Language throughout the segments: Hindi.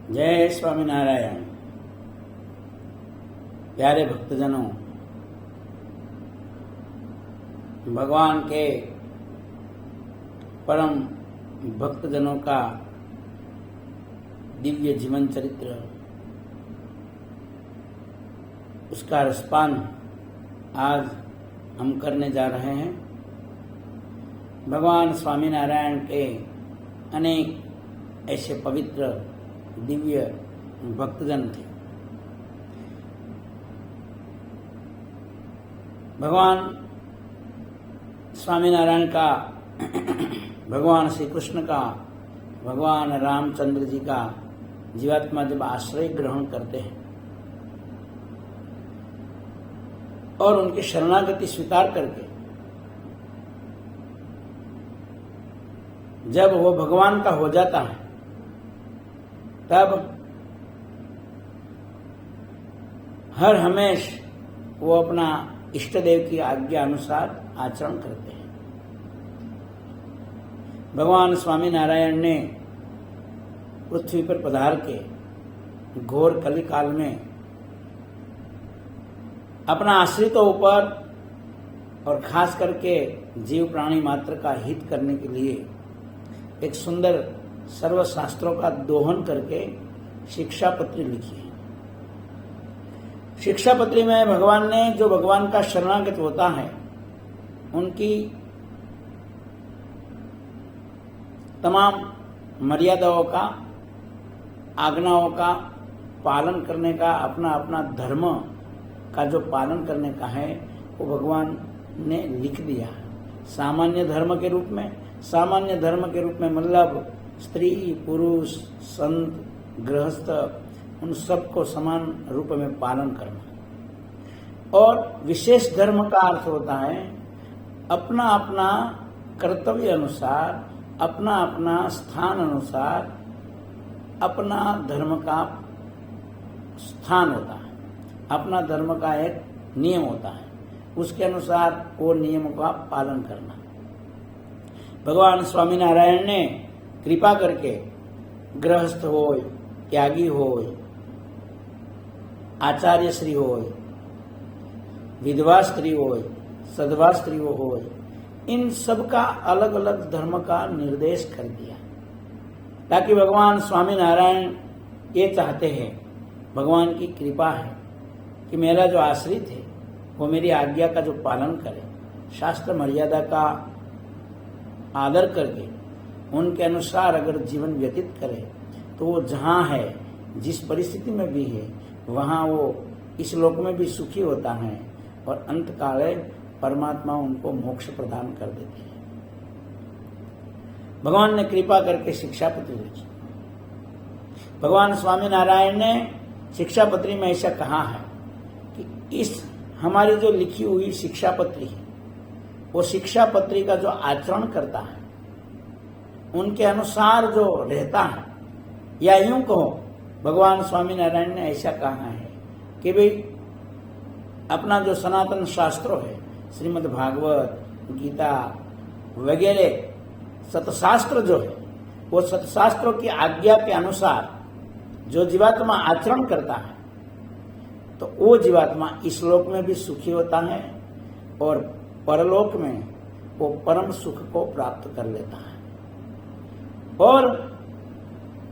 जय स्वामीनारायण। प्यारे भक्तजनों, भगवान के परम भक्तजनों का दिव्य जीवन चरित्र, उसका रसपान आज हम करने जा रहे हैं। भगवान स्वामीनारायण के अनेक ऐसे पवित्र दिव्य भक्तजन थे। भगवान स्वामीनारायण का, भगवान श्री कृष्ण का, भगवान रामचंद्र जी का जीवात्मा जब आश्रय ग्रहण करते हैं और उनकी शरणागति स्वीकार करके जब वो भगवान का हो जाता है, तब हर हमेश वो अपना इष्ट देव की आज्ञा अनुसार आचरण करते हैं। भगवान स्वामीनारायण ने पृथ्वी पर पधार के घोर कलिकाल में अपना आश्रितों ऊपर और खास करके जीव प्राणी मात्र का हित करने के लिए एक सुंदर सर्वशास्त्रों का दोहन करके शिक्षा पत्री लिखी है। शिक्षा पत्री में भगवान ने जो भगवान का शरणागत होता है, उनकी तमाम मर्यादाओं का, आज्ञाओं का पालन करने का, अपना अपना धर्म का जो पालन करने का है, वो भगवान ने लिख दिया है। सामान्य धर्म के रूप में, सामान्य धर्म के रूप में मतलब स्त्री, पुरुष, संत, गृहस्थ, उन सबको समान रूप में पालन करना। और विशेष धर्म का अर्थ होता है अपना अपना कर्तव्य अनुसार, अपना अपना स्थान अनुसार अपना धर्म का स्थान होता है, अपना धर्म का एक नियम होता है, उसके अनुसार वो नियम का पालन करना। भगवान स्वामीनारायण ने कृपा करके गृहस्थ होय, त्यागी होय, आचार्य श्री होय, विधवा स्त्री होय, सधवा स्त्री होय, इन सब का अलग अलग धर्म का निर्देश कर दिया, ताकि भगवान स्वामीनारायण ये चाहते हैं, भगवान की कृपा है कि मेरा जो आश्रित है वो मेरी आज्ञा का जो पालन करे, शास्त्र मर्यादा का आदर करके उनके अनुसार अगर जीवन व्यतीत करे, तो वो जहाँ है, जिस परिस्थिति में भी है, वहाँ वो इस लोक में भी सुखी होता है और अंत काल परमात्मा उनको मोक्ष प्रदान कर देते हैं। भगवान ने कृपा करके शिक्षा पत्री लिखी। भगवान स्वामीनारायण ने शिक्षा पत्री में ऐसा कहा है कि इस हमारी जो लिखी हुई शिक्षा पत्री है, वो शिक्षा पत्री का जो आचरण करता है, उनके अनुसार जो रहता है, या यूं कहो, भगवान स्वामीनारायण ने ऐसा कहा है कि भाई अपना जो सनातन शास्त्रों है, श्रीमद् भागवत, गीता वगैरह सतशास्त्र जो है, वो सतशास्त्रों की आज्ञा के अनुसार जो जीवात्मा आचरण करता है, तो वो जीवात्मा इस लोक में भी सुखी होता है और परलोक में वो परम सुख को प्राप्त कर लेता है। और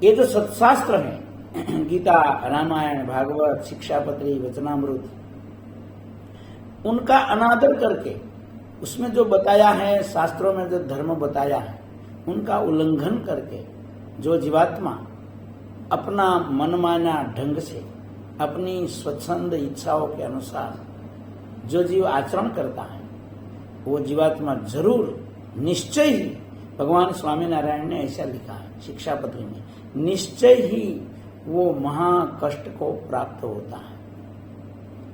ये जो सत्शास्त्र है, गीता, रामायण, भागवत, शिक्षापत्री, वचनामृत, उनका अनादर करके उसमें जो बताया है, शास्त्रों में जो धर्म बताया है, उनका उल्लंघन करके जो जीवात्मा अपना मनमाना ढंग से अपनी स्वच्छंद इच्छाओं के अनुसार जो जीव आचरण करता है, वो जीवात्मा जरूर, निश्चय ही, भगवान स्वामीनारायण ने ऐसा लिखा है शिक्षा पत्री में, निश्चय ही वो महा कष्ट को प्राप्त होता है।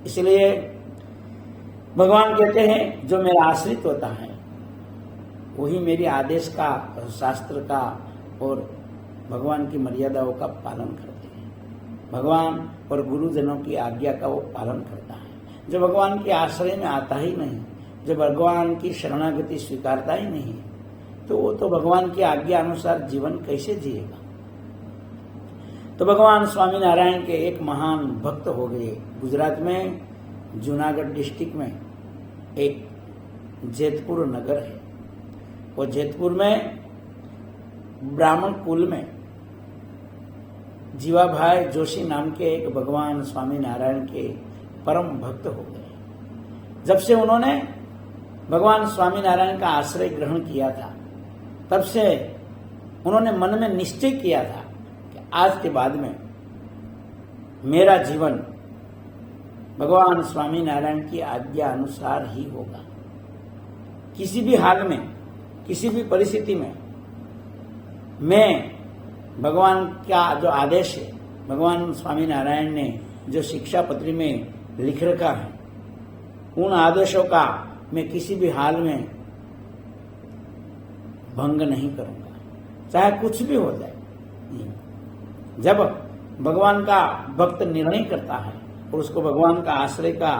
इसलिए भगवान कहते हैं जो मेरा आश्रित होता है वही मेरी आदेश का, शास्त्र का और भगवान की मर्यादाओं का पालन करते हैं। भगवान और गुरुजनों की आज्ञा का वो पालन करता है। जो भगवान के आश्रय में आता ही नहीं, जो भगवान की शरणागति स्वीकारता ही नहीं, तो वो तो भगवान की आज्ञा अनुसार जीवन कैसे जिएगा। तो भगवान स्वामीनारायण के एक महान भक्त हो गए। गुजरात में जूनागढ़ डिस्ट्रिक्ट में एक जेतपुर नगर है। वो जेतपुर में ब्राह्मण कुल में जीवाभाई जोशी नाम के एक भगवान स्वामीनारायण के परम भक्त हो गए। जब से उन्होंने भगवान स्वामीनारायण का आश्रय ग्रहण किया था, तब से उन्होंने मन में निश्चय किया था कि आज के बाद में मेरा जीवन भगवान स्वामीनारायण की आज्ञा अनुसार ही होगा। किसी भी हाल में, किसी भी परिस्थिति में मैं भगवान का जो आदेश है, भगवान स्वामीनारायण ने जो शिक्षा पत्री में लिख रखा है, उन आदेशों का मैं किसी भी हाल में भंग नहीं करूंगा, चाहे कुछ भी हो जाए। जब भगवान का भक्त निर्णय करता है और उसको भगवान का आश्रय का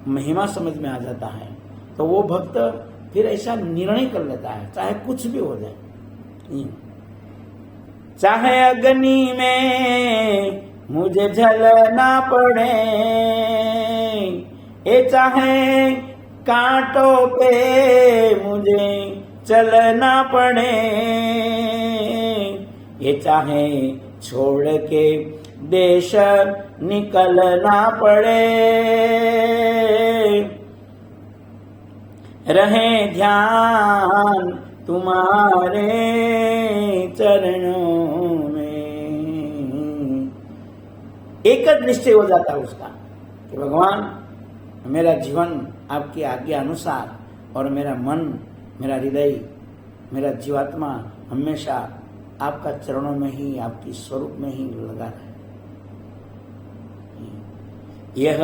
महिमा समझ में आ जाता है, तो वो भक्त फिर ऐसा निर्णय कर लेता है, चाहे कुछ भी हो जाए। चाहे अग्नि में मुझे जलना पड़े, चाहे कांटों पे मुझे चलना पड़े, चाहे छोड़ के देश निकलना पड़े, रहे ध्यान तुम्हारे चरणों में। एक निश्चय हो जाता है उसका कि भगवान मेरा जीवन आपकी आज्ञा अनुसार, और मेरा मन, मेरा हृदय, मेरा जीवात्मा हमेशा आपका चरणों में ही, आपकी स्वरूप में ही लगा रहे। यह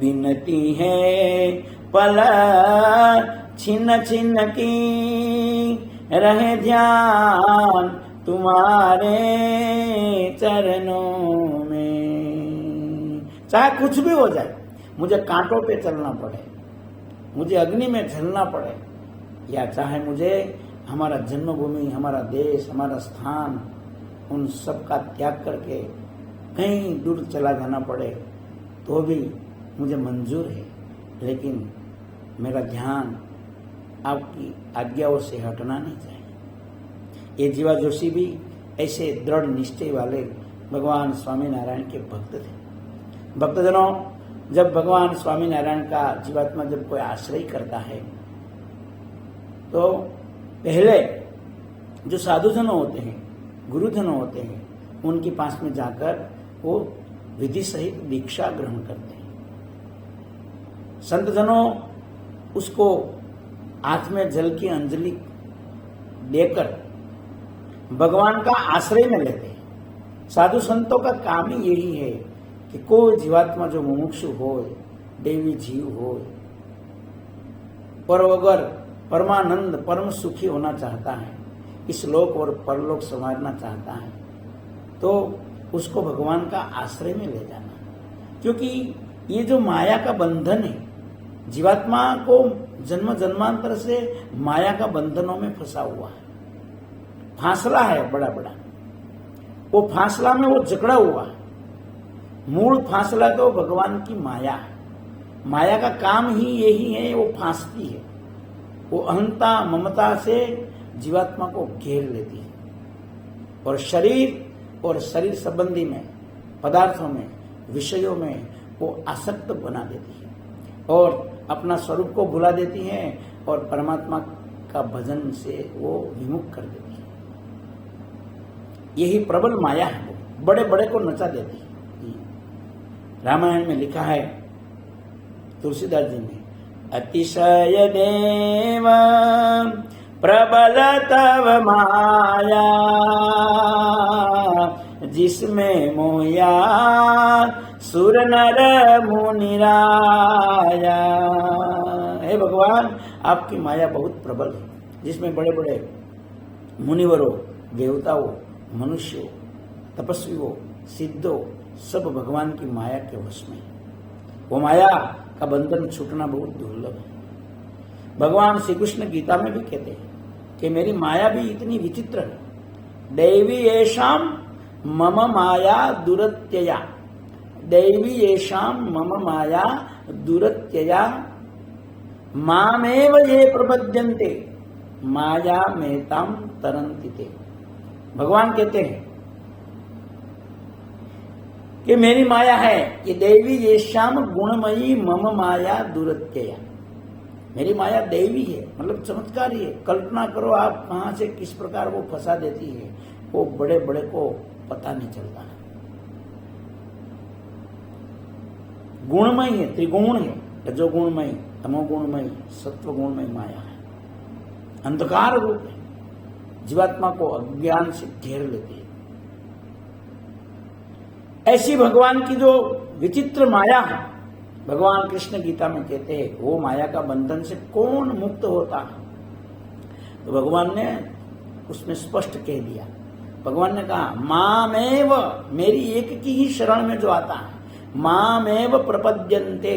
विनती है पल छिन्न छिन्न की, रहे ध्यान तुम्हारे चरणों में। चाहे कुछ भी हो जाए, मुझे कांटों पे चलना पड़े, मुझे अग्नि में जलना पड़े, या चाहे मुझे हमारा जन्मभूमि, हमारा देश, हमारा स्थान, उन सब का त्याग करके कहीं दूर चला जाना पड़े, तो भी मुझे मंजूर है, लेकिन मेरा ध्यान आपकी आज्ञाओं से हटना नहीं चाहिए। ये जीवा जोशी भी ऐसे दृढ़ निश्चय वाले भगवान स्वामीनारायण के भक्त थे। भक्तजनों, जब भगवान स्वामीनारायण का जीवात्मा जब कोई आश्रय करता है, तो पहले जो साधुजन होते हैं, गुरुजन होते हैं, उनके पास में जाकर वो विधि सहित दीक्षा ग्रहण करते हैं। संतजनों उसको हाथ में जल की अंजलि देकर भगवान का आश्रय में लेते हैं। साधु संतों का काम ही यही है कि कोई जीवात्मा जो मुमुक्षु हो, देवी जीव हो, और अगर परमानंद परम सुखी होना चाहता है, इस लोक और परलोक संवारना चाहता है, तो उसको भगवान का आश्रय में ले जाना। क्योंकि ये जो माया का बंधन है, जीवात्मा को जन्म जन्मांतर से माया का बंधनों में फंसा हुआ है, फासला है बड़ा बड़ा। वो फासला में वो जकड़ा हुआ है। मूल फासला तो भगवान की माया है। माया का काम ही यही है, वो फांसती है, वो अहंता ममता से जीवात्मा को घेर लेती है, और शरीर संबंधी में, पदार्थों में, विषयों में वो आसक्त बना देती है, और अपना स्वरूप को भुला देती है, और परमात्मा का भजन से वो विमुख कर देती है। यही प्रबल माया है, वो बड़े बड़े को नचा देती है। रामायण में लिखा है, तुलसीदास जी ने, अतिशय देव प्रबल तव माया, जिसमें मोया सुर नर मुनिराया। हे भगवान, आपकी माया बहुत प्रबल है, जिसमें बड़े बड़े मुनिवरों, देवताओं, मनुष्यों, तपस्वियों, सिद्धों, सब भगवान की माया के वश में। वो माया का बंधन छूटना बहुत दुर्लभ है। भगवान श्री कृष्ण गीता में भी कहते हैं कि मेरी माया भी इतनी विचित्र है। दैवी येषाम मम माया दुरत्यया, दैवी येषाम मम माया दुरत्यया मामेव ये प्रपद्यन्ते माया मेताम तरन्ति ते। भगवान कहते हैं कि मेरी माया है, ये दैवी येषाम गुणमयी मम माया दुरत्यया। मेरी माया दैवी है, मतलब चमत्कारी है। कल्पना करो आप कहां से किस प्रकार वो फंसा देती है, वो बड़े बड़े को पता नहीं चलता है। गुणमयी है, त्रिगुण है, रजोगुणमयी, तमोगुणमयी, सत्वगुणमयी माया है। अंधकार रूप है, जीवात्मा को अज्ञान से घेर लेती है। ऐसी भगवान की जो विचित्र माया है, भगवान कृष्ण गीता में कहते हैं वो माया का बंधन से कौन मुक्त होता है। तो भगवान ने उसमें स्पष्ट कह दिया। भगवान ने कहा मामेव, मेरी एक की ही शरण में जो आता है, मामेव प्रपद्यन्ते,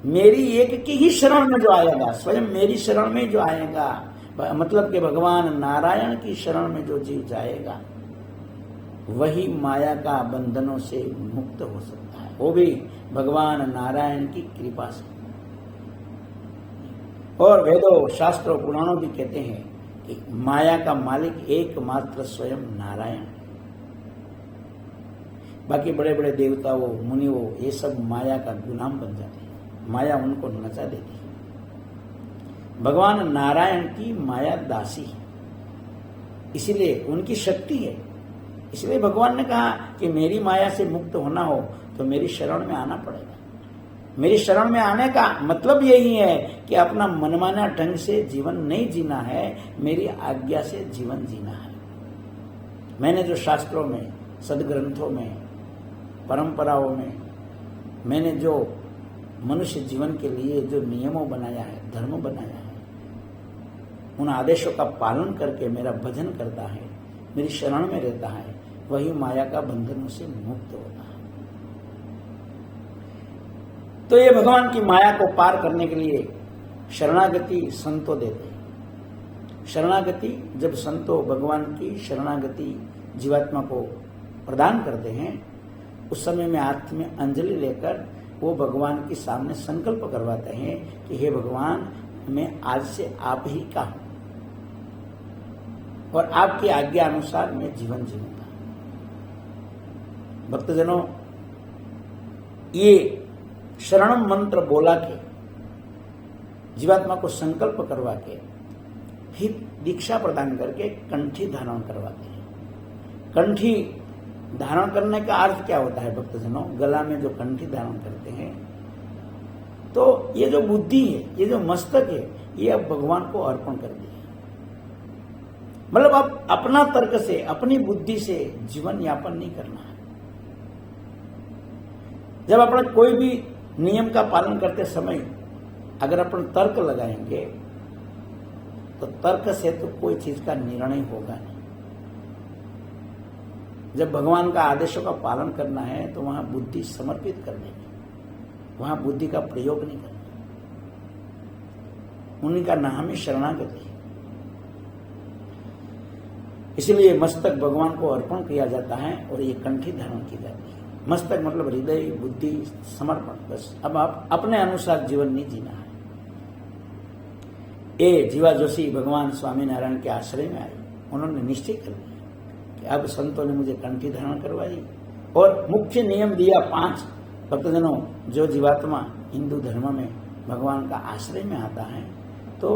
मेरी एक की ही शरण में जो आएगा, स्वयं मेरी शरण में जो आएगा, मतलब कि भगवान नारायण की शरण में जो जीव जाएगा वही माया का बंधनों से मुक्त हो सकता है, वो भी भगवान नारायण की कृपा से। और वेदों, शास्त्रों, पुराणों भी कहते हैं कि माया का मालिक एकमात्र स्वयं नारायण है। बाकी बड़े बड़े देवता वो, मुनि वो, ये सब माया का गुलाम बन जाते हैं, माया उनको नचा देती है। भगवान नारायण की माया दासी है, इसीलिए उनकी शक्ति है। इसलिए भगवान ने कहा कि मेरी माया से मुक्त होना हो तो मेरी शरण में आना पड़ेगा। मेरी शरण में आने का मतलब यही है कि अपना मनमाना ढंग से जीवन नहीं जीना है, मेरी आज्ञा से जीवन जीना है। मैंने जो शास्त्रों में, सदग्रंथों में, परंपराओं में मैंने जो मनुष्य जीवन के लिए जो नियमों बनाया है, धर्म बनाया है, उन आदेशों का पालन करके मेरा भजन करता है, मेरी शरण में रहता है, वही माया का बंधनों से मुक्त होता है। तो ये भगवान की माया को पार करने के लिए शरणागति संतों देते हैं। शरणागति, जब संतों भगवान की शरणागति जीवात्मा को प्रदान करते हैं, उस समय में हाथ में अंजलि लेकर वो भगवान के सामने संकल्प करवाते हैं कि हे भगवान, मैं आज से आप ही का हूं और आपकी आज्ञा अनुसार मैं जीवन जीऊंगा। भक्तजनों, ये शरणम मंत्र बोला के जीवात्मा को संकल्प करवा के फिर दीक्षा प्रदान करके कंठी धारण करवाते हैं। कंठी धारण करने का अर्थ क्या होता है भक्तजनों? गला में जो कंठी धारण करते हैं, तो ये जो बुद्धि है, ये जो मस्तक है, ये अब भगवान को अर्पण कर दिया। मतलब अब अपना तर्क से, अपनी बुद्धि से जीवन यापन नहीं करना है। जब अपन कोई भी नियम का पालन करते समय अगर अपन तर्क लगाएंगे तो तर्क से तो कोई चीज का निर्णय होगा नहीं। जब भगवान का आदेशों का पालन करना है तो वहां बुद्धि समर्पित कर देनी, वहां बुद्धि का प्रयोग नहीं करना। उन्हीं का नाम ही शरणागति है। इसलिए मस्तक भगवान को अर्पण किया जाता है और ये कंठी धारण की जाती है। मस्तक मतलब हृदय, बुद्धि, समर्पण। बस अब आप अपने अनुसार जीवन नहीं जीना है। ये जीवा जोशी भगवान स्वामीनारायण के आश्रय में आई, उन्होंने निश्चय कर लिया कि अब संतों ने मुझे कंठी धारण करवाई और मुख्य नियम दिया 5। भक्तजनों, जो जीवात्मा हिंदू धर्म में भगवान का आश्रय में आता है तो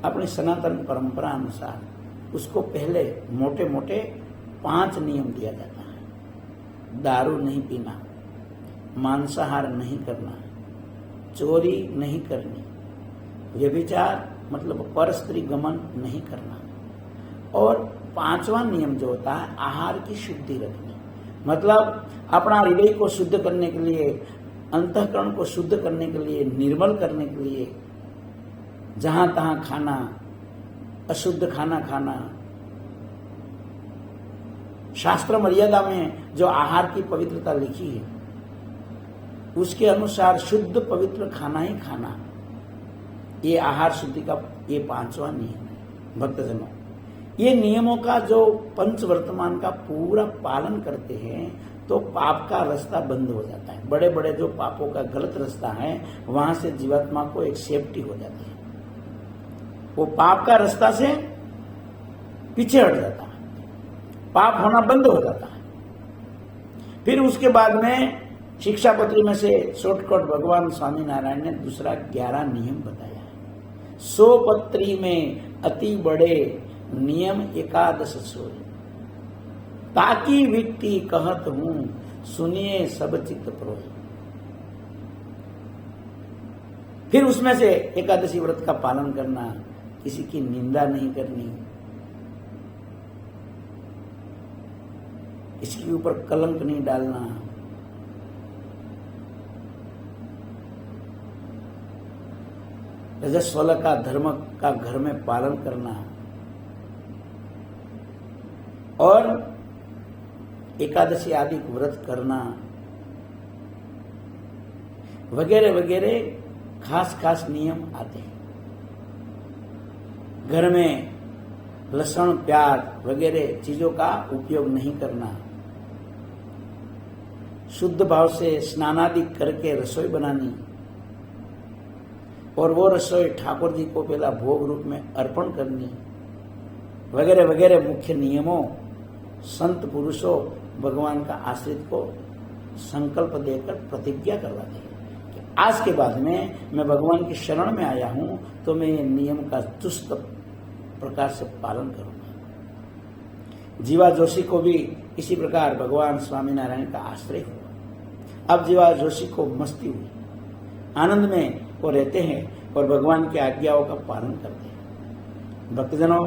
अपनी सनातन परंपरा अनुसार उसको पहले मोटे मोटे 5 नियम दिया जाता है। दारू नहीं पीना, मांसाहार नहीं करना, चोरी नहीं करनी, व्यभिचार मतलब पर स्त्री गमन नहीं करना, और 5वां नियम जो होता है आहार की शुद्धि रखनी। मतलब अपना हृदय को शुद्ध करने के लिए, अंतःकरण को शुद्ध करने के लिए, निर्मल करने के लिए जहां तहां खाना, अशुद्ध खाना खाना, शास्त्र मर्यादा में जो आहार की पवित्रता लिखी है उसके अनुसार शुद्ध पवित्र खाना ही खाना, ये आहार शुद्धि का ये 5वां नियम है। भक्तजनों, ये नियमों का जो पंच वर्तमान का पूरा पालन करते हैं तो पाप का रास्ता बंद हो जाता है। बड़े बड़े जो पापों का गलत रास्ता है वहां से जीवात्मा को एक सेफ्टी हो जाती है, वो पाप का रास्ता से पीछे हट जाता है, पाप होना बंद हो जाता है। फिर उसके बाद में शिक्षापत्री में से शॉर्टकट भगवान स्वामी नारायण ने दूसरा 11 नियम बताया है। 100 पत्री में अति बड़े नियम 11 सोए, ताकि विट्टी कहत हूं सुनिए सब चित्त प्रोय। फिर उसमें से एकादशी व्रत का पालन करना, किसी की निंदा नहीं करनी, इसके ऊपर कलंक नहीं डालना, रजस्वला का धर्म का घर में पालन करना और एकादशी आदि व्रत करना वगैरह वगैरह खास खास नियम आते हैं। घर में लहसुन प्याज वगैरह चीजों का उपयोग नहीं करना, शुद्ध भाव से स्नानादि करके रसोई बनानी और वो रसोई ठाकुर जी को पहला भोग रूप में अर्पण करनी वगैरह वगैरह मुख्य नियमों संत पुरुषों भगवान का आश्रित को संकल्प देकर प्रतिज्ञा करवाते हैं कि आज के बाद में मैं भगवान की शरण में आया हूं तो मैं ये नियम का चुस्त प्रकार से पालन करूंगा। जीवा जोशी को भी इसी प्रकार भगवान स्वामीनारायण का आश्रय हुआ। अब जीवा जोशी को मस्ती हुई, आनंद में वो रहते हैं और भगवान की आज्ञाओं का पालन करते हैं। भक्तजनों,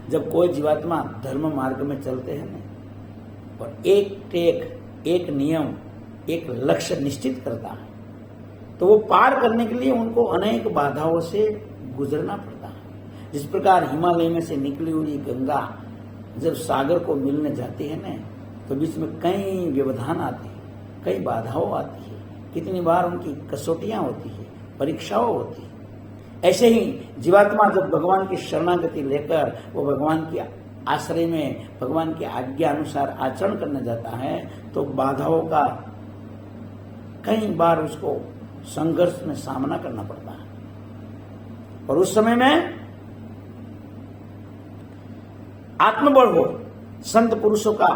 जब कोई जीवात्मा धर्म मार्ग में चलते हैं ना और एक नियम एक लक्ष्य निश्चित करता है तो वो पार करने के लिए उनको अनेक बाधाओं से गुजरना पड़ता है। जिस प्रकार हिमालय में से निकली हुई गंगा जब सागर को मिलने जाती है ना तो बीच में कई व्यवधान आते हैं, कई बाधाओं आती है, कितनी बार उनकी कसौटियां होती है, परीक्षाओं होती है। ऐसे ही जीवात्मा जब भगवान की शरणागति लेकर वो भगवान की आश्रय में भगवान की आज्ञा अनुसार आचरण करने जाता है तो बाधाओं का कई बार उसको संघर्ष में सामना करना पड़ता है और उस समय में आत्मबल हो, संत पुरुषों का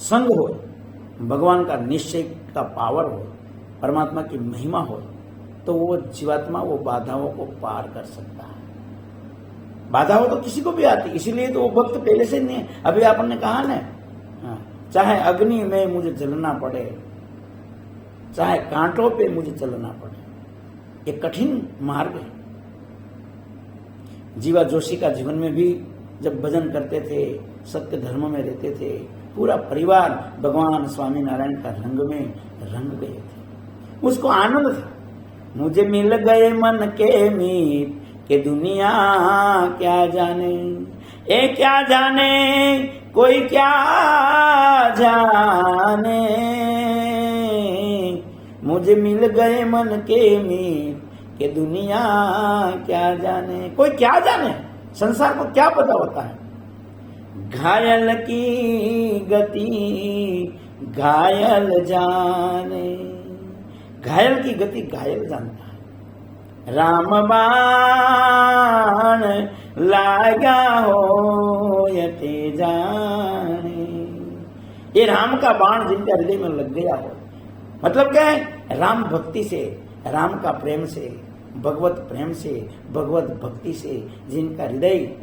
संग हो, भगवान का निश्चय का पावर हो, परमात्मा की महिमा हो तो वो जीवात्मा वो बाधाओं को पार कर सकता है। बाधाओं तो किसी को भी आती, इसीलिए तो वो भक्त पहले से नहीं है। अभी आपने कहा ना, चाहे अग्नि में मुझे जलना पड़े, चाहे कांटों पे मुझे चलना पड़े, ये कठिन मार्ग है। जीवा जोशी का जीवन में भी जब भजन करते थे, सत्य धर्म में रहते थे, पूरा परिवार भगवान स्वामी नारायण का रंग में रंग गए थे, उसको आनंद था। मुझे मिल गए मन के मीत के दुनिया क्या जाने, ए क्या जाने कोई क्या जाने, मुझे मिल गए मन के मीत के दुनिया क्या जाने। कोई क्या जाने, संसार को क्या पता होता है। घायल की गति घायल जाने, घायल की गति घायल जानता है। राम बाण लागा हो यते जाने, ये राम का बाण जिनका हृदय में लग गया हो, मतलब क्या है, राम भक्ति से, राम का प्रेम से, भगवत प्रेम से, भगवत भक्ति से जिनका हृदय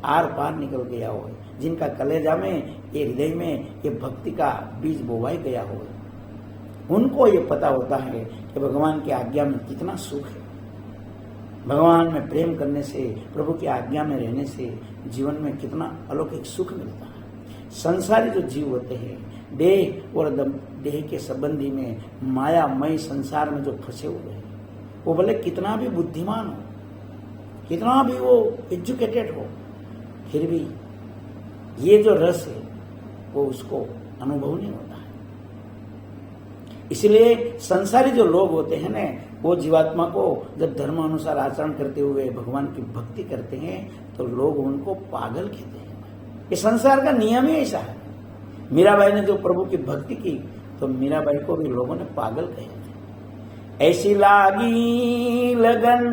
आर पार निकल गया हो, जिनका कलेजा में ये हृदय में ये भक्ति का बीज बोवाई गया हो, उनको ये पता होता है कि भगवान की आज्ञा में कितना सुख है। भगवान में प्रेम करने से, प्रभु की आज्ञा में रहने से जीवन में कितना अलौकिक सुख मिलता है। संसारी जो जीव होते हैं, देह और देह के संबंधी में मायामय संसार में जो फंसे हुए हैं, वो भले कितना भी बुद्धिमान हो, कितना भी वो एजुकेटेड हो, फिर भी ये जो रस है वो उसको अनुभव नहीं होता है। इसलिए संसारी जो लोग होते हैं ना, वो जीवात्मा को जब धर्म अनुसार आचरण करते हुए भगवान की भक्ति करते हैं तो लोग उनको पागल कहते हैं। ये संसार का नियम ही ऐसा है। मीराबाई ने जो प्रभु की भक्ति की तो मीराबाई को भी लोगों ने पागल कहे थे। ऐसी लागी लगन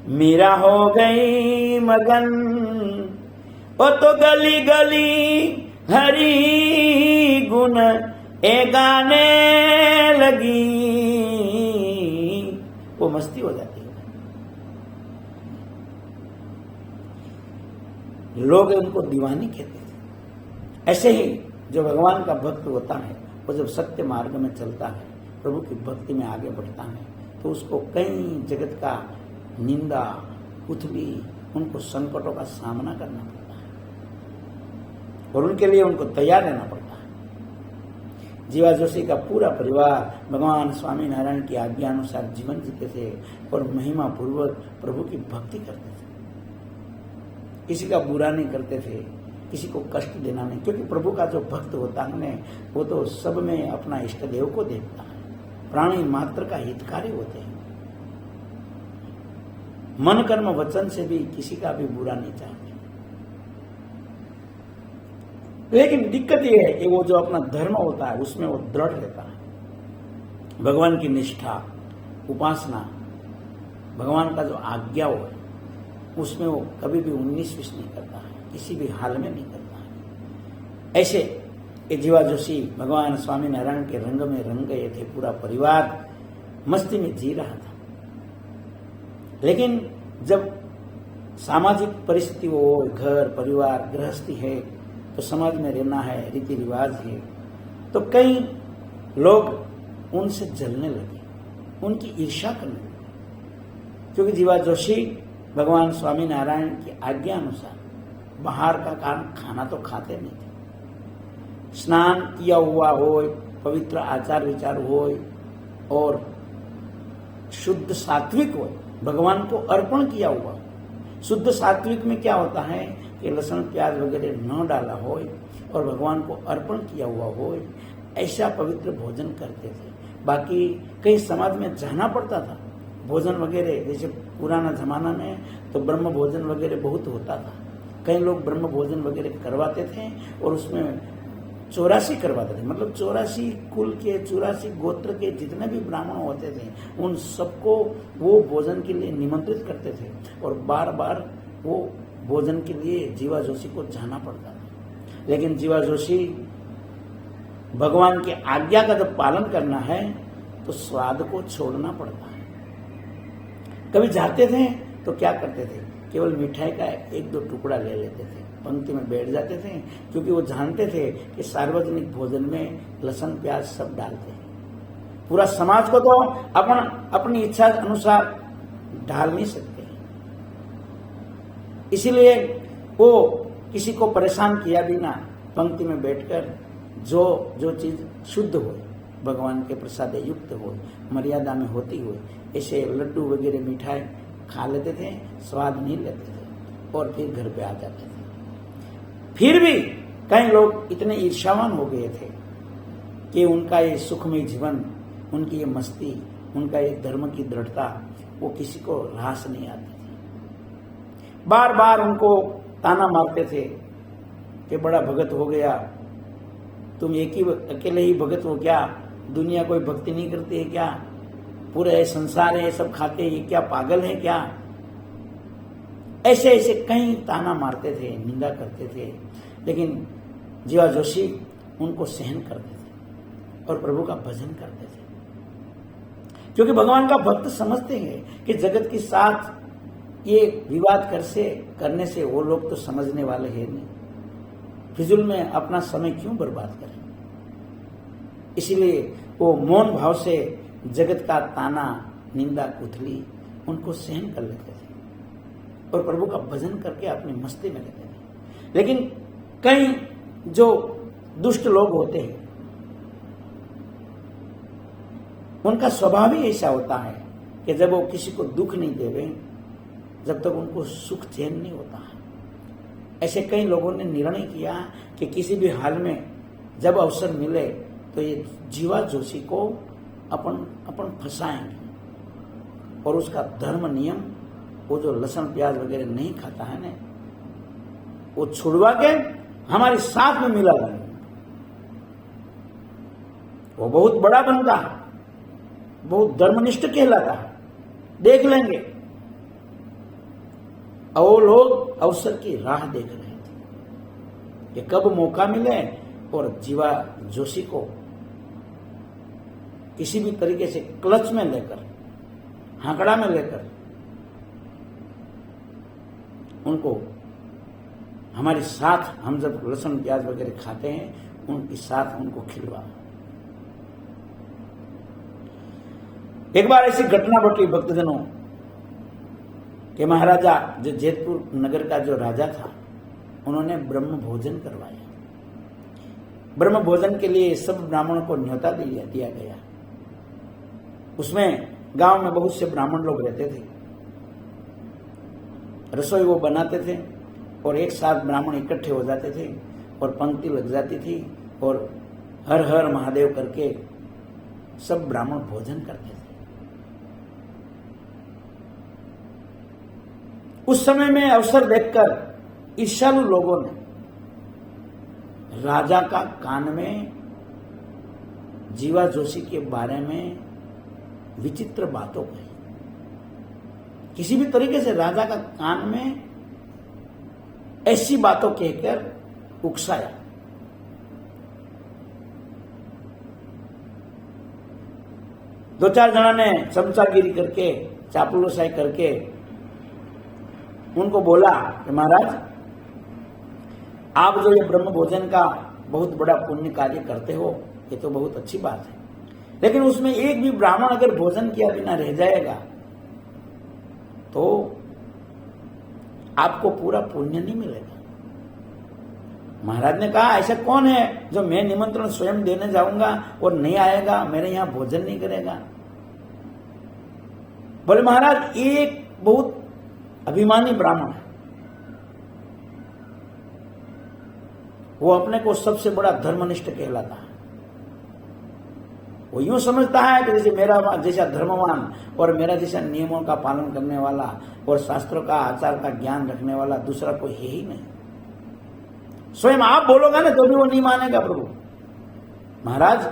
मीरा हो गई मगन, ओ तो गली गली हरि गुण ए गाने लगी, वो मस्ती हो जाती है। लोग उनको दीवानी कहते थे। ऐसे ही जो भगवान का भक्त होता है वो जब सत्य मार्ग में चलता है, प्रभु की भक्ति में आगे बढ़ता है, तो उसको कई जगत का निंदा उथली, उनको संकटों का सामना करना पड़ता है और उनके लिए उनको तैयार रहना पड़ता है। जीवा जोशी का पूरा परिवार भगवान स्वामी नारायण की आज्ञा अनुसार जीवन जीते थे और महिमा पूर्वक प्रभु की भक्ति करते थे। किसी का बुरा नहीं करते थे, किसी को कष्ट देना नहीं, क्योंकि प्रभु का जो भक्त होता है वो तो सब में अपना इष्ट देव को देखता है, प्राणी मात्र का हितकारी होते हैं। मन कर्म वचन से भी किसी का भी बुरा नहीं चाहते। लेकिन दिक्कत यह है कि वो जो अपना धर्म होता है उसमें वो दृढ़ रहता है। भगवान की निष्ठा, उपासना, भगवान का जो आज्ञा हो उसमें वो कभी भी 19-20 नहीं करता है, किसी भी हाल में नहीं करता है। ऐसे ये जीवा जोशी भगवान स्वामी नारायण के रंग में रंग गए थे। पूरा परिवार मस्ती में जी रहा था। लेकिन जब सामाजिक परिस्थिति हो, घर परिवार गृहस्थी है, तो समाज में रहना है, रीति रिवाज है, तो कई लोग उनसे जलने लगे, उनकी ईर्ष्या करने लगे। क्योंकि जीवा जोशी भगवान स्वामी नारायण की आज्ञा अनुसार बाहर का खाना तो खाते नहीं थे। स्नान किया हुआ हो, पवित्र आचार विचार हो और शुद्ध सात्विक हो, भगवान को अर्पण किया हुआ। शुद्ध सात्विक में क्या होता है कि लहसुन प्याज वगैरह न डाला हो और भगवान को अर्पण किया हुआ हो, ऐसा पवित्र भोजन करते थे। बाकी कई समाज में जाना पड़ता था भोजन वगैरह, जैसे पुराना जमाना में तो ब्रह्म भोजन वगैरह बहुत होता था। कई लोग ब्रह्म भोजन वगैरह करवाते थे और उसमें 84 करवाते थे, मतलब 84 कुल के 84 गोत्र के जितने भी ब्राह्मण होते थे उन सबको वो भोजन के लिए निमंत्रित करते थे और बार बार वो भोजन के लिए जीवा जोशी को जाना पड़ता था। लेकिन जीवा जोशी भगवान की आज्ञा का जब पालन करना है तो स्वाद को छोड़ना पड़ता है। कभी जाते थे तो क्या करते थे, केवल मिठाई का 1-2 टुकड़ा ले लेते थे, पंक्ति में बैठ जाते थे, क्योंकि वो जानते थे कि सार्वजनिक भोजन में लहसुन प्याज सब डालते हैं। पूरा समाज को तो अपनी इच्छा अनुसार ढाल नहीं सकते, इसीलिए वो किसी को परेशान किया बिना पंक्ति में बैठकर जो चीज शुद्ध हो, भगवान के प्रसाद युक्त हो, मर्यादा में होती हो, ऐसे लड्डू वगैरह मिठाई खा लेते थे, स्वाद नहीं लेते थे और फिर घर पे आ जाते थे। फिर भी कई लोग इतने ईर्ष्यावान हो गए थे कि उनका ये सुखमय जीवन, उनकी ये मस्ती, उनका ये धर्म की दृढ़ता वो किसी को रास नहीं आती थी। बार बार उनको ताना मारते थे कि बड़ा भगत हो गया, तुम एक ही अकेले ही भगत हो क्या, दुनिया कोई भक्ति नहीं करती है क्या, पूरे संसार है सब खाते, ये क्या पागल है क्या। ऐसे ऐसे कई ताना मारते थे, निंदा करते थे। लेकिन जीवा जोशी उनको सहन करते थे और प्रभु का भजन करते थे, क्योंकि भगवान का भक्त समझते हैं कि जगत के साथ ये विवाद करने से वो लोग तो समझने वाले हैं नहीं, फिजूल में अपना समय क्यों बर्बाद करें। इसीलिए वो मौन भाव से जगत का ताना, निंदा, कुथली उनको सहन कर लेते थे और प्रभु का भजन करके अपनी मस्ती में रहते थे। लेकिन कई जो दुष्ट लोग होते हैं उनका स्वभाव ही ऐसा होता है कि जब वो किसी को दुख नहीं देवे जब तक उनको सुख चैन नहीं होता है। ऐसे कई लोगों ने निर्णय किया कि किसी भी हाल में जब अवसर मिले तो ये जीवा जोशी को अपन फंसाएंगे और उसका धर्म नियम, वो जो लहसुन प्याज वगैरह नहीं खाता है ना, वो छुड़वा के हमारे साथ में मिला देंगे। वो बहुत बड़ा बनता है, बहुत धर्मनिष्ठ कहलाता है, देख लेंगे। और वो लोग अवसर की राह देख रहे थे कि कब मौका मिले और जीवा जोशी को किसी भी तरीके से क्लच में लेकर, हाकड़ा में लेकर उनको हमारे साथ, हम जब लहसुन प्याज वगैरह खाते हैं उनके साथ उनको खिलवा। एक बार ऐसी घटना घटी भक्तजनों कि महाराजा जो जेतपुर नगर का जो राजा था, उन्होंने ब्रह्म भोजन करवाया। ब्रह्म भोजन के लिए सब ब्राह्मणों को न्योता दिया गया। उसमें गांव में बहुत से ब्राह्मण लोग रहते थे, रसोई वो बनाते थे और एक साथ ब्राह्मण इकट्ठे हो जाते थे और पंक्ति लग जाती थी और हर हर महादेव करके सब ब्राह्मण भोजन करते थे। उस समय में अवसर देखकर ईर्ष्यालु लोगों ने राजा का कान में जीवा जोशी के बारे में विचित्र बातों कही। किसी भी तरीके से राजा का कान में ऐसी बातों कहकर उकसाया। दो चार जना ने चमचागिरी करके, चापलूसाई करके उनको बोला कि महाराज, आप जो ये ब्रह्म भोजन का बहुत बड़ा पुण्य कार्य करते हो, ये तो बहुत अच्छी बात है, लेकिन उसमें एक भी ब्राह्मण अगर भोजन किया बिना रह जाएगा तो आपको पूरा पुण्य नहीं मिलेगा। महाराज ने कहा, ऐसा कौन है जो मैं निमंत्रण स्वयं देने जाऊंगा और नहीं आएगा, मेरे यहां भोजन नहीं करेगा? बोले महाराज, एक बहुत अभिमानी ब्राह्मण है, वो अपने को सबसे बड़ा धर्मनिष्ठ कहलाता है। वो यूं समझता है कि जैसे मेरा जैसा धर्मवान और मेरा जैसा नियमों का पालन करने वाला और शास्त्रों का आचार का ज्ञान रखने वाला दूसरा कोई है ही नहीं। स्वयं आप बोलोगे ना तो भी वो नहीं मानेगा प्रभु। महाराज,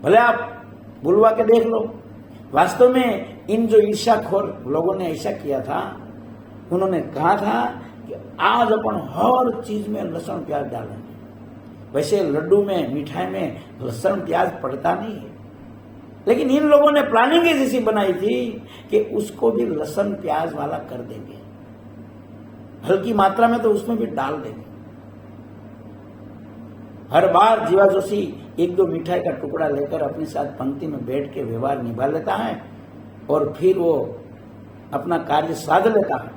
भले आप बुलवा के देख लो। वास्तव में इन जो ईर्ष्याखोर लोगों ने ऐसा किया था, उन्होंने कहा था कि आज अपन हर चीज में लहसुन प्याज डालेंगे। वैसे लड्डू में, मिठाई में लहसुन प्याज पड़ता नहीं है, लेकिन इन लोगों ने प्लानिंग ऐसी बनाई थी कि उसको भी लहसुन प्याज वाला कर देंगे, हल्की मात्रा में तो उसमें भी डाल देंगे। हर बार जीवा जोशी एक दो मिठाई का टुकड़ा लेकर अपने साथ पंक्ति में बैठ के व्यवहार निभा लेता है और फिर वो अपना कार्य साध लेता है,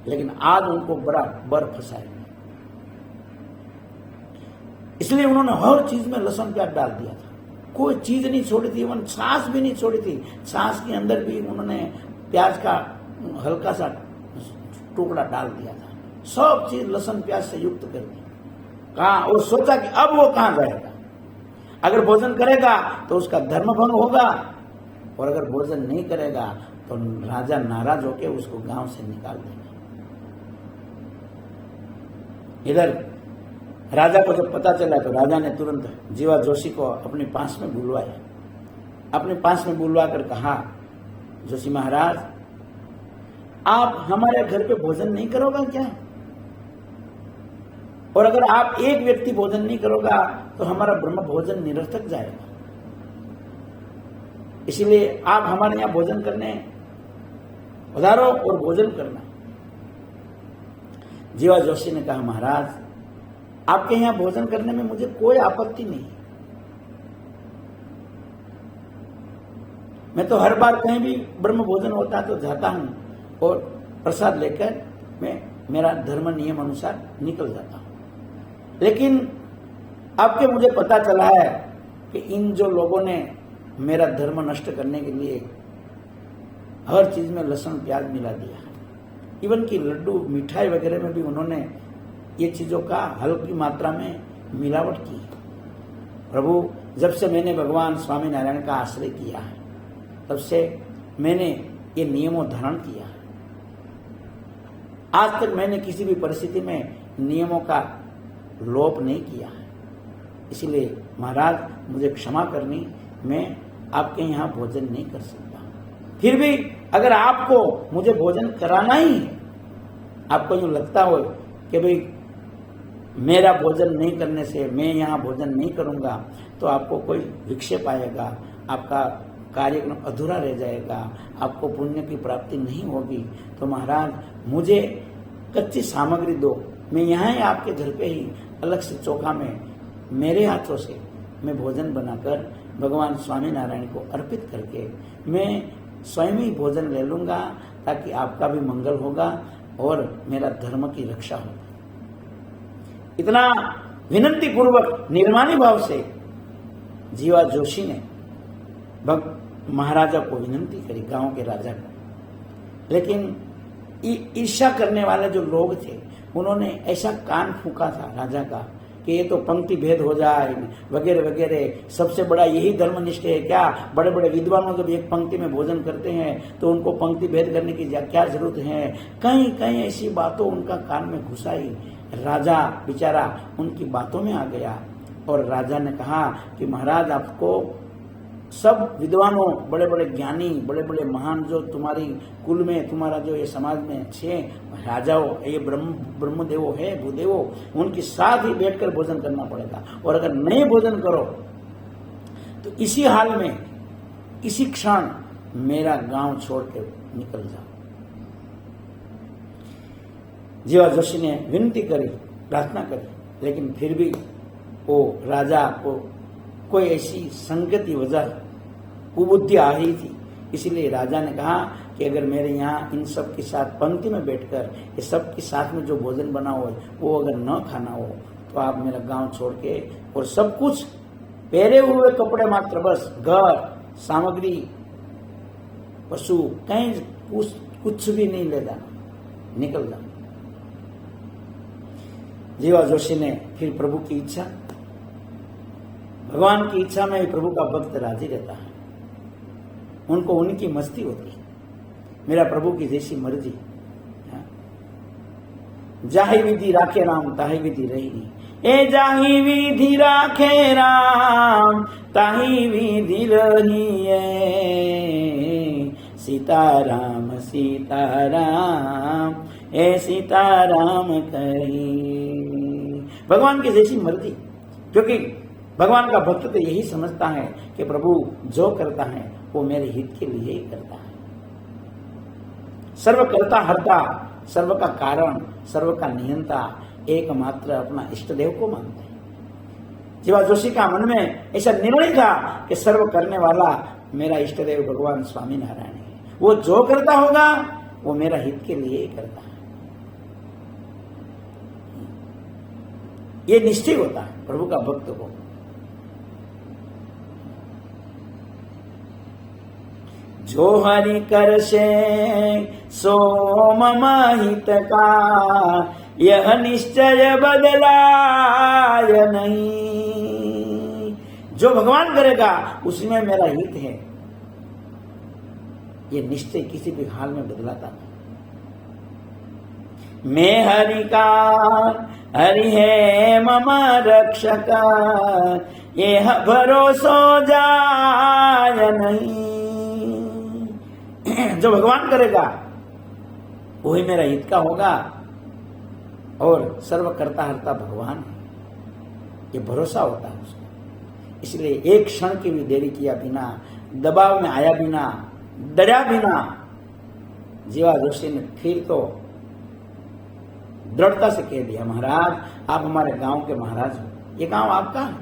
लेकिन आज उनको बराबर फंसाएंगे। इसलिए उन्होंने हर चीज में लहसुन प्याज डाल दिया था, कोई चीज नहीं छोड़ी थी, इवन छाछ भी नहीं छोड़ी थी। छाछ के अंदर भी उन्होंने प्याज का हल्का सा टुकड़ा डाल दिया था। सब चीज लहसुन प्याज से युक्त कर दी। कहा, वो सोचा कि अब वो कहां जाएगा, अगर भोजन करेगा तो उसका धर्म भंग होगा और अगर भोजन नहीं करेगा तो राजा नाराज होकर उसको गांव से निकाल देगा। इधर राजा को जब पता चला तो राजा ने तुरंत जीवा जोशी को अपने पास में बुलवाया। अपने पास में बुलवा कर कहा, जोशी महाराज, आप हमारे घर पे भोजन नहीं करोगे क्या? और अगर आप एक व्यक्ति भोजन नहीं करोगा तो हमारा ब्रह्म भोजन निरर्थक जाएगा। इसलिए आप हमारे यहां भोजन करने पधारो और भोजन करना। जीवा जोशी ने कहा, महाराज, आपके यहां भोजन करने में मुझे कोई आपत्ति नहीं। मैं तो हर बार कहीं भी ब्रह्म भोजन होता तो जाता हूं और प्रसाद लेकर मैं मेरा धर्म नियम अनुसार निकल जाता हूं। लेकिन अब के मुझे पता चला है कि इन जो लोगों ने मेरा धर्म नष्ट करने के लिए हर चीज में लहसुन प्याज मिला दिया, इवन की लड्डू मिठाई वगैरह में भी उन्होंने ये चीजों का हल्की मात्रा में मिलावट की है। प्रभु, जब से मैंने भगवान स्वामी नारायण का आश्रय किया है तब से मैंने ये नियमों धारण किया है। आज तक मैंने किसी भी परिस्थिति में नियमों का लोप नहीं किया है। इसलिए महाराज मुझे क्षमा करनी, मैं आपके यहाँ भोजन नहीं कर सकता। फिर भी अगर आपको मुझे भोजन कराना ही है, आपको यूं लगता हो कि भाई मेरा भोजन नहीं करने से मैं यहाँ भोजन नहीं करूँगा तो आपको कोई विक्षेप आएगा, आपका कार्यक्रम अधूरा रह जाएगा, आपको पुण्य की प्राप्ति नहीं होगी, तो महाराज मुझे कच्ची सामग्री दो, मैं यहाँ ही आपके घर पे ही अलग से चौका में मेरे हाथों से मैं भोजन बनाकर भगवान स्वामी नारायण को अर्पित करके मैं स्वयं ही भोजन ले लूँगा, ताकि आपका भी मंगल होगा और मेरा धर्म की रक्षा होगी। इतना विनती पूर्वक निर्माणी भाव से जीवा जोशी ने महाराजा को विनती करी, गांव के राजा को। लेकिन ईर्ष्या करने वाले जो लोग थे उन्होंने ऐसा कान फूका था राजा का कि ये तो पंक्ति भेद हो जाए वगैरह वगैरह, सबसे बड़ा यही धर्मनिष्ठ है क्या? बड़े बड़े विद्वानों जब एक पंक्ति में भोजन करते हैं तो उनको पंक्ति भेद करने की क्या जरूरत है? कहीं कहीं ऐसी बातों उनका कान में घुसाई। राजा बेचारा उनकी बातों में आ गया और राजा ने कहा कि महाराज, आपको सब विद्वानों, बड़े बड़े ज्ञानी, बड़े बड़े महान जो तुम्हारी कुल में, तुम्हारा जो ये समाज में अच्छे राजाओं, ये ब्रह्मदेवो है, भूदेवो, उनके साथ ही बैठकर भोजन करना पड़ेगा। और अगर नहीं भोजन करो तो इसी हाल में, इसी क्षण मेरा गांव छोड़ के निकल जाओ। जीवा जोशी ने विनती करी, प्रार्थना करी, लेकिन फिर भी वो राजा को कोई ऐसी संगति वजह कुबुद्धि आ रही थी। इसीलिए राजा ने कहा कि अगर मेरे यहाँ इन सब के साथ पंक्ति में बैठकर ये सब के साथ में जो भोजन बना हो वो अगर न खाना हो तो आप मेरा गांव छोड़ के, और सब कुछ पहरे हुए कपड़े मात्र, बस घर सामग्री पशु कहीं कुछ भी नहीं ले जाना, निकल जाना। जीवा जोशी ने फिर प्रभु की इच्छा, भगवान की इच्छा में प्रभु का भक्त राजी रहता है, उनको उनकी मस्ती होती है, मेरा प्रभु की जैसी मर्जी। जाहि विधि राखे राम ताहि विधि रही, ए जाहि विधि राखे राम ताहि विधि रही, सीताराम सीताराम ए सीताराम कही। भगवान की जैसी मर्जी, क्योंकि भगवान का भक्त तो यही समझता है कि प्रभु जो करता है वो मेरे हित के लिए ही करता है। सर्व करता हरता, सर्व का कारण, सर्व का नियंता एकमात्र अपना इष्ट देव को मानते हैं। जीवा जोशी का मन में ऐसा निर्णय था कि सर्व करने वाला मेरा इष्ट देव भगवान स्वामी नारायण है, वो जो करता होगा वो मेरा हित के लिए ही करता है। ये निश्चय होता है प्रभु का भक्त को। जो हरि कर से सो मम हित का, यह निश्चय बदलाय नहीं। जो भगवान करेगा उसमें मेरा हित है, ये निश्चय किसी भी हाल में बदलाता नहीं। मैं हरि का, हरि है मम रक्षक, यह भरोसो जाय नहीं। जो भगवान करेगा वही मेरा हित का होगा, और सर्व करता हरता भगवान है, ये भरोसा होता है उसको। इसलिए एक क्षण की भी देरी किया बिना, दबाव में आया बिना, डरा बिना, जीवा जोशी ने फिर तो दृढ़ता से कह दिया, महाराज आप हमारे गांव के महाराज हो, ये गांव आपका है,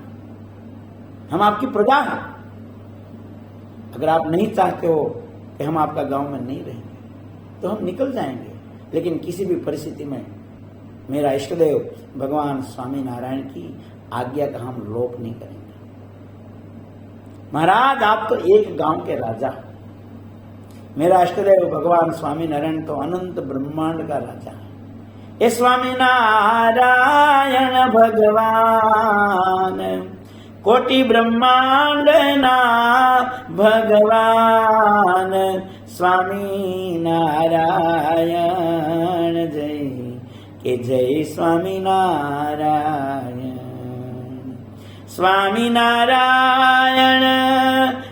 हम आपकी प्रजा हैं। अगर आप नहीं चाहते हो कि हम आपका गांव में नहीं रहेंगे तो हम निकल जाएंगे, लेकिन किसी भी परिस्थिति में मेरा इष्ट देव भगवान स्वामी नारायण की आज्ञा का हम लोप नहीं करेंगे। महाराज आप तो एक गांव के राजा, मेरा इष्ट देव भगवान स्वामी नारायण तो अनंत ब्रह्मांड का राजा है। એ સ્વામિનારાયણ ભગવાન, કોટી બ્રહ્માંડના ભગવાન, સ્વામિનારાયણ જય, કે જય સ્વામિનારાયણ. સ્વામિનારાયણ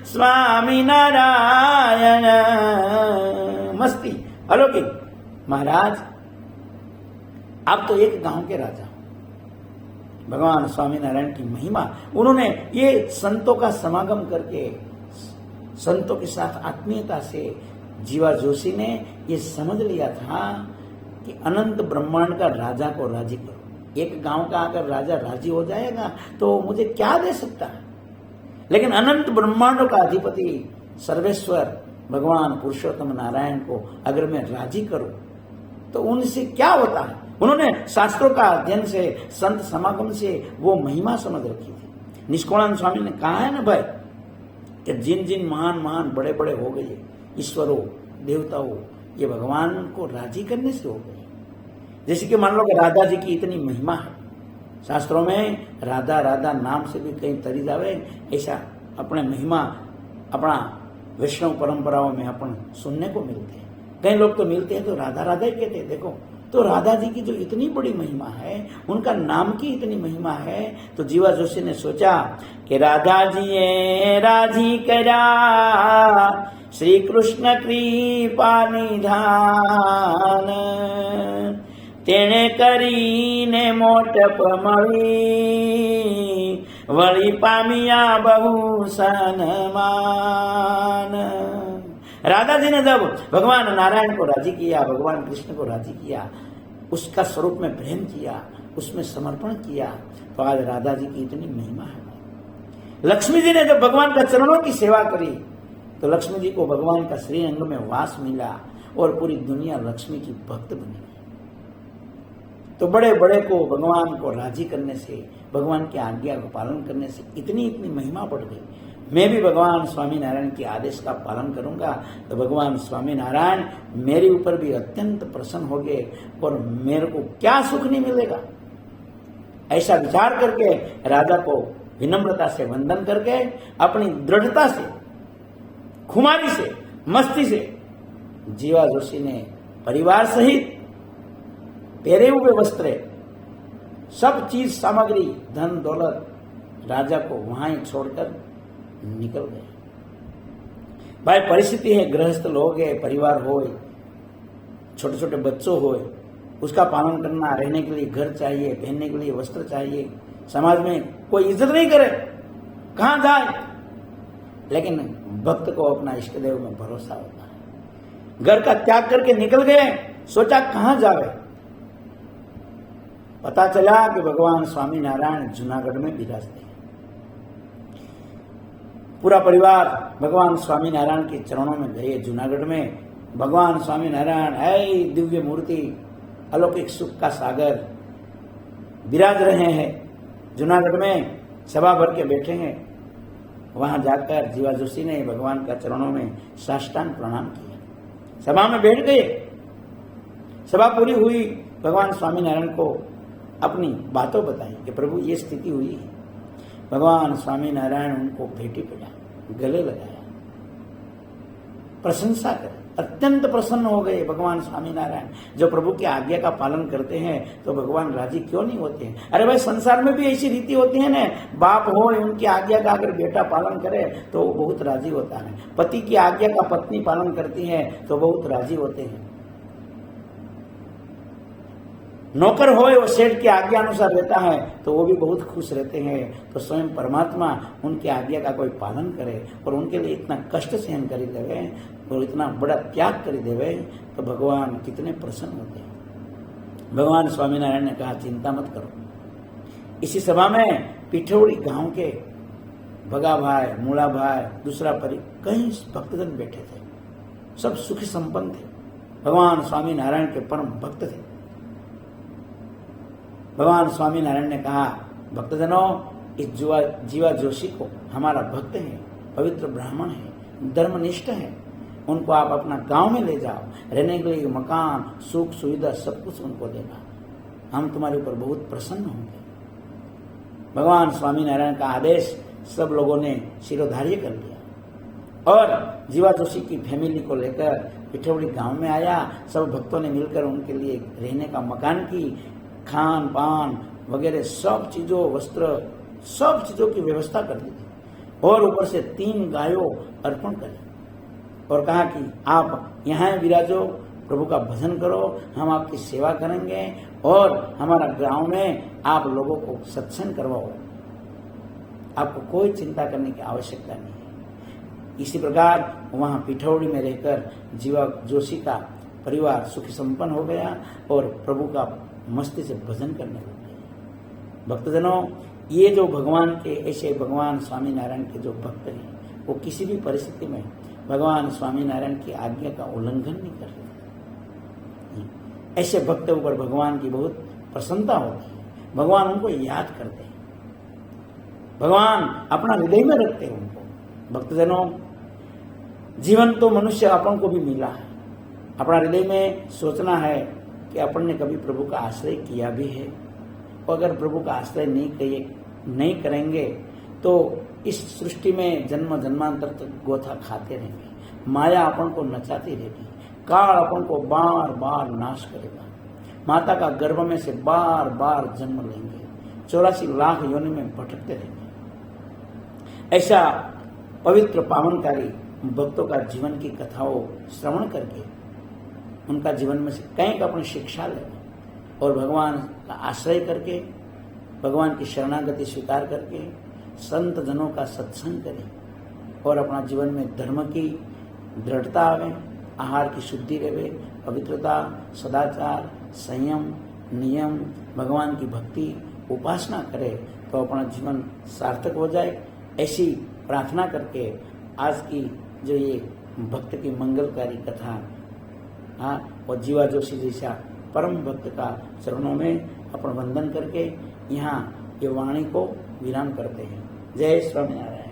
સ્વામિનારાયણ. मस्ती अलौकिक. महाराज आप तो एक गांव के राजा, भगवान स्वामीनारायण की महिमा. उन्होंने ये संतों का समागम करके, संतों के साथ आत्मीयता से जीवा जोशी ने ये समझ लिया था कि अनंत ब्रह्मांड का राजा को राजी करो. एक गांव का अगर राजा राजी हो जाएगा तो मुझे क्या दे सकता है, लेकिन अनंत ब्रह्मांडों का अधिपति सर्वेश्वर भगवान पुरुषोत्तम नारायण को अगर मैं राजी करूं तो उनसे क्या होता है. उन्होंने शास्त्रों का अध्ययन से, संत समागम से वो महिमा समझ रखी थी. निष्काळानंद स्वामी ने कहा है ना भाई कि जिन जिन महान महान बड़े बड़े हो गए ईश्वरों देवताओं, ये भगवान को राजी करने से हो गए. जैसे कि मान लो कि राधा जी की इतनी महिमा है, शास्त्रों में राधा राधा नाम से भी कहीं तरी जावे, ऐसा अपने महिमा अपना वैष्णव परंपराओं में अपन सुनने को मिलते हैं. कई लोग तो मिलते हैं तो राधा राधा ही कहते हैं. देखो तो राधा जी की जो इतनी बड़ी महिमा है, उनका नाम की इतनी महिमा है, तो जीवा जोशी ने सोचा कि राधा जी राजी करा श्री कृष्ण कृपा निधान, तेणे करीने मोटप मळी, वળી पामिया बहु सन्मान. राधा जी ने जब भगवान नारायण को राजी किया, भगवान कृष्ण को राजी किया, उसका स्वरूप में प्रेम किया, उसमें समर्पण किया, तो आज राधा जी की इतनी महिमा है. लक्ष्मी जी ने जब भगवान का चरणों की सेवा करी तो लक्ष्मी जी को भगवान का श्रीअंग में वास मिला और पूरी दुनिया लक्ष्मी की भक्त बनी. तो बड़े बड़े को भगवान को राजी करने से, भगवान की आज्ञा का पालन करने से इतनी इतनी महिमा बढ़ गई. मैं भी भगवान स्वामीनारायण के आदेश का पालन करूंगा तो भगवान स्वामीनारायण मेरे ऊपर भी अत्यंत प्रसन्न हो गए और मेरे को क्या सुख नहीं मिलेगा. ऐसा विचार करके राजा को विनम्रता से वंदन करके, अपनी दृढ़ता से, खुमारी से, मस्ती से जीवा जोशी ने परिवार सहित पहरे हुए वस्त्र, सब चीज सामग्री, धन दौलत राजा को वहां ही छोड़कर निकल गए. भाई परिस्थिति है, गृहस्थ लोग है, परिवार हो, छोटे छोटे बच्चों हो, उसका पालन करना, रहने के लिए घर चाहिए, पहनने के लिए वस्त्र चाहिए, समाज में कोई इज्जत नहीं करे, कहां जाए. लेकिन भक्त को अपना इष्ट देव में भरोसा होता है. घर का त्याग करके निकल गए, सोचा कहां जावे. पता चला कि भगवान स्वामीनारायण जूनागढ़ में विराजते हैं. पूरा परिवार भगवान स्वामीनारायण के चरणों में गए. जूनागढ़ में भगवान स्वामीनारायण है दिव्य मूर्ति, अलौकिक सुख का सागर विराज रहे हैं. जूनागढ़ में सभा भर के बैठे हैं. वहां जाकर जीवा जोशी ने भगवान का चरणों में साष्टांग प्रणाम किया. सभा में बैठ गए. सभा पूरी हुई. भगवान स्वामीनारायण को अपनी बातों बताई कि प्रभु ये स्थिति हुई है. भगवान स्वामीनारायण उनको भेटी पड़ा, गले लगाया, प्रशंसा कर, अत्यंत प्रसन्न हो गए. भगवान स्वामीनारायण जो प्रभु की आज्ञा का पालन करते हैं तो भगवान राजी क्यों नहीं होते हैं. अरे भाई संसार में भी ऐसी रीति होती है ना, बाप हो उनकी आज्ञा का अगर बेटा पालन करे तो वो बहुत राजी होता है. पति की आज्ञा का पत्नी पालन करती है तो बहुत राजी होते हैं. नौकर हो वो सेठ की आज्ञा अनुसार रहता है तो वो भी बहुत खुश रहते हैं. तो स्वयं परमात्मा उनकी आज्ञा का कोई पालन करे और उनके लिए इतना कष्ट सहन कर देवे और इतना बड़ा त्याग कर देवे तो भगवान कितने प्रसन्न होते हैं. भगवान स्वामीनारायण ने कहा चिंता मत करो. इसी सभा में पिठौड़ी गांव के भगा भाई, मूला भाई, दूसरा परी, कई भक्तजन बैठे थे. सब सुखी संपन्न थे. भगवान स्वामीनारायण के परम भक्त थे. भगवान स्वामीनारायण ने कहा भक्तजनों, इस जीवा जोशी को हमारा भक्त है, पवित्र ब्राह्मण है, धर्मनिष्ठ है, उनको आप अपना गांव में ले जाओ, रहने के लिए मकान, सुख सुविधा सब कुछ उनको देना. हम तुम्हारे ऊपर बहुत प्रसन्न होंगे। भगवान स्वामीनारायण का आदेश सब लोगों ने शिरोधार्य कर लिया और जीवा जोशी की फैमिली को लेकर पिठौड़ी गांव में आया। सब भक्तों ने मिलकर उनके लिए रहने का मकान की, खान पान वगैरह सब चीजों, वस्त्र, सब चीजों की व्यवस्था कर दी और ऊपर से 3 गायों अर्पण करी और कहा कि आप यहाँ विराजो, प्रभु का भजन करो, हम आपकी सेवा करेंगे और हमारा गांव में आप लोगों को सत्संग करवाओ, आपको कोई चिंता करने की आवश्यकता नहीं है। इसी प्रकार वहां पिठौड़ी में रहकर जीवा जोशी का परिवार सुखी संपन्न हो गया और प्रभु का मस्ती से भजन करने लगे। भक्तजनों, ये जो भगवान के ऐसे भगवान स्वामीनारायण के जो भक्त हैं, वो किसी भी परिस्थिति में भगवान स्वामीनारायण की आज्ञा का उल्लंघन नहीं कर रहे। ऐसे भक्तों पर भगवान की बहुत प्रसन्नता होती है। भगवान उनको याद करते हैं, भगवान अपना हृदय में रखते हैं उनको। भक्तजनों, जीवन तो मनुष्य अपन को भी मिला है। अपना हृदय में सोचना है कि अपन ने कभी प्रभु का आश्रय किया भी है, और अगर प्रभु का आश्रय नहीं करेंगे तो इस सृष्टि में जन्म जन्मांतर तक गोथा खाते रहेंगे। माया अपन को नचाती रहेगी, काल अपन को बार बार नाश करेगा। माता का गर्भ में से बार बार जन्म लेंगे, 84 लाख योनि में भटकते रहेंगे। ऐसा पवित्र पावनकारी भक्तों का जीवन की कथाओं श्रवण करके उनका जीवन में से कहीं अपनी शिक्षा ले और भगवान का आश्रय करके, भगवान की शरणागति स्वीकार करके संत जनों का सत्संग करें और अपना जीवन में धर्म की दृढ़ता आवे, आहार की शुद्धि रहे, पवित्रता, सदाचार, संयम, नियम, भगवान की भक्ति, उपासना करे तो अपना जीवन सार्थक हो जाए। ऐसी प्रार्थना करके आज की जो ये भक्त की मंगलकारी कथा, और जीवा जोशी जैसा परम भक्त का चरणों में अपन वंदन करके यहाँ ये वाणी को विराम करते हैं। जय स्वामीनारायण।